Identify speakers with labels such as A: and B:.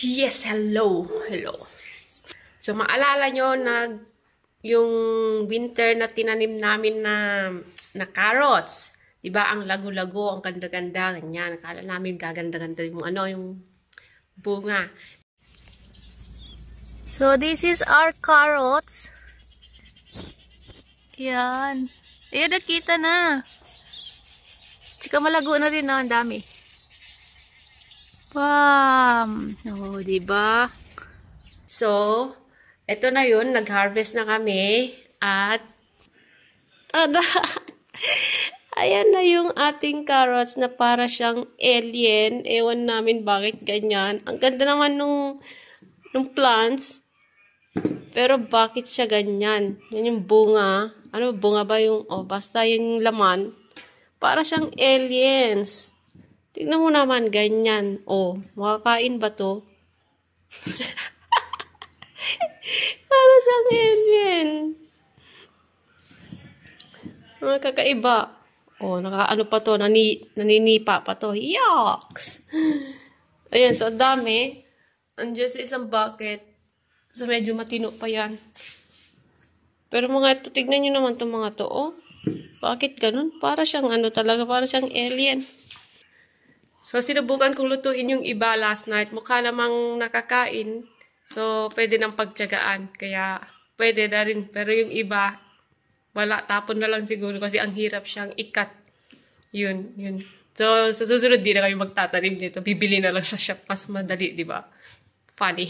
A: Yes, hello. Hello. So, maalala nyo yung winter na tinanim namin na carrots. Diba, ang lago-lago, ang ganda-ganda, ganyan. Akala namin gaganda-ganda yung bunga.
B: So, this is our carrots. Yan. Ayun, nakita na. Tsaka malago na rin, no? Ang dami. Wow! Oh, diba?
A: So, eto na yun. Nag-harvest na kami. At, tada! Ayan na yung ating carrots na para siyang alien. Ewan namin bakit ganyan. Ang ganda naman nung plants. Pero bakit siya ganyan? Yan yung bunga. Ano, bunga ba yung, basta yung laman. Para siyang aliens. Tignan mo naman, ganyan. Makakain ba to? Para siyang alien. Kakaiba. Nakaano pa to, naninipa pa to. Yucks! Ayan, so dami. Andiyan sa isang bucket. So medyo matino pa yan. Pero mga ito, tignan nyo naman itong mga to, Bakit ganun? Para siyang para siyang alien. So, sinubukan kong lutuin yung iba last night. Mukha namang nakakain. So, pwede nang pagtiyagaan. Kaya, pwede na rin. Pero yung iba, wala. Tapon na lang siguro kasi ang hirap siyang ikat. Yun. So, sa susunod, di na kayo magtatanim dito. Bibili na lang sa shop. Mas madali, di ba? Funny.